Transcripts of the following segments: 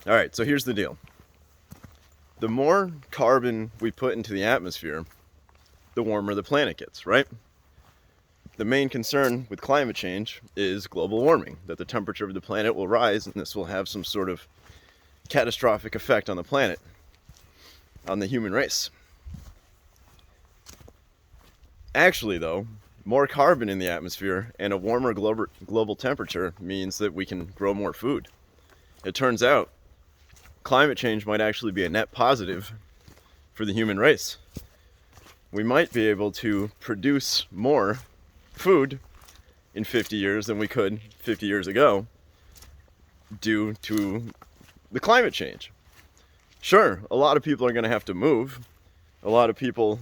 All right, so here's the deal. The more carbon we put into the atmosphere, the warmer the planet gets, right? The main concern with climate change is global warming, that the temperature of the planet will rise, and this will have some sort of catastrophic effect on the planet, on the human race. Actually, though, more carbon in the atmosphere and a warmer global temperature means that we can grow more food. It turns out climate change might actually be a net positive for the human race. We might be able to produce more food in 50 years than we could 50 years ago due to the climate change. Sure, a lot of people are going to have to move. A lot of people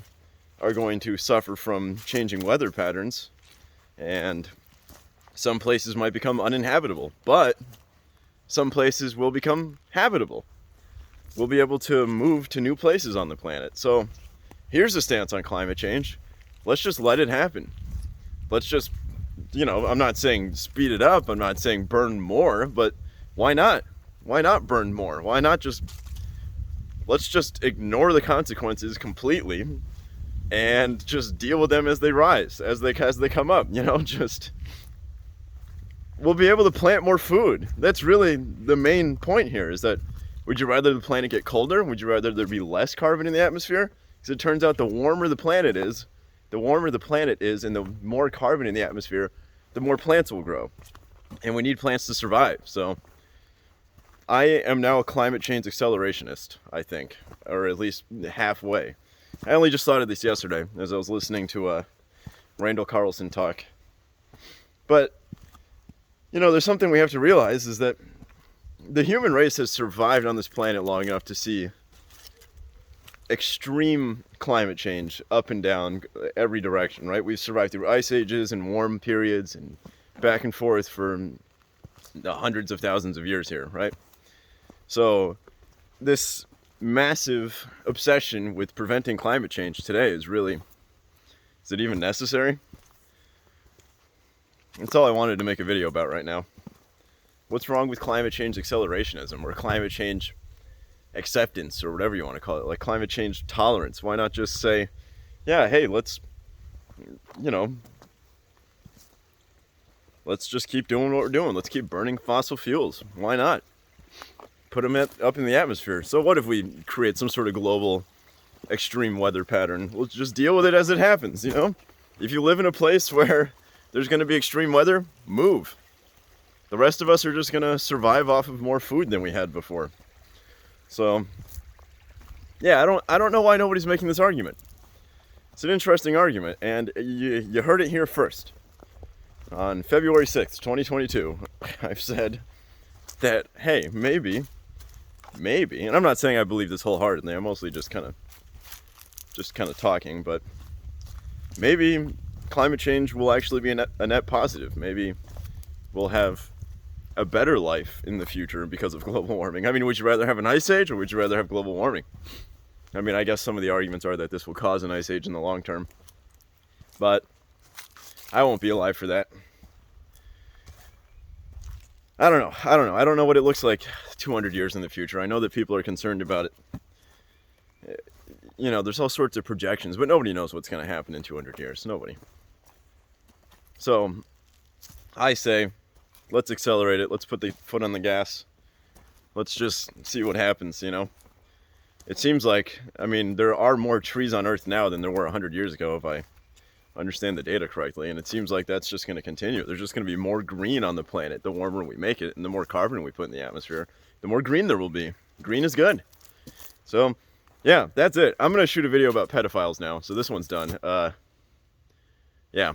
are going to suffer from changing weather patterns, and some places might become uninhabitable, but some places will become habitable. We'll be able to move to new places on the planet. So here's the stance on climate change. Let's just let it happen. Let's just, I'm not saying speed it up. I'm not saying burn more, but why not? Why not burn more? Why not let's just ignore the consequences completely and just deal with them as they rise, as they come up, we'll be able to plant more food. That's really the main point here, is that would you rather the planet get colder? Would you rather there be less carbon in the atmosphere? Because it turns out the warmer the planet is and the more carbon in the atmosphere, the more plants will grow. And we need plants to survive. So I am now a climate change accelerationist, I think, or at least halfway. I only just thought of this yesterday as I was listening to Randall Carlson talk. But, there's something we have to realize, is that the human race has survived on this planet long enough to see extreme climate change up and down every direction, right? We've survived through ice ages and warm periods and back and forth for hundreds of thousands of years here, right? So this massive obsession with preventing climate change today is it even necessary? That's all I wanted to make a video about right now. What's wrong with climate change accelerationism, or climate change acceptance, or whatever you want to call it, like climate change tolerance? Why not just say, yeah, hey, let's just keep doing what we're doing. Let's keep burning fossil fuels. Why not? Put them up in the atmosphere. So what if we create some sort of global extreme weather pattern? We'll just deal with it as it happens, If you live in a place where there's going to be extreme weather, move. The rest of us are just going to survive off of more food than we had before. So, yeah, I don't know why nobody's making this argument. It's an interesting argument, and you heard it here first. On February 6th, 2022, I've said that, hey, maybe, and I'm not saying I believe this wholeheartedly, I'm mostly just kind of talking, but maybe climate change will actually be a net positive. Maybe we'll have a better life in the future because of global warming. I mean, would you rather have an ice age, or would you rather have global warming? I mean, I guess some of the arguments are that this will cause an ice age in the long term, but I won't be alive for that. I don't know. I don't know what it looks like 200 years in the future. I know that people are concerned about it. There's all sorts of projections, but nobody knows what's going to happen in 200 years. Nobody. So I say, let's accelerate it. Let's put the foot on the gas. Let's just see what happens, It seems like, there are more trees on Earth now than there were 100 years ago, if I understand the data correctly. And it seems like that's just going to continue. There's just going to be more green on the planet the warmer we make it, and the more carbon we put in the atmosphere, the more green there will be. Green is good. So, yeah, that's it. I'm going to shoot a video about pedophiles now. So this one's done. Yeah.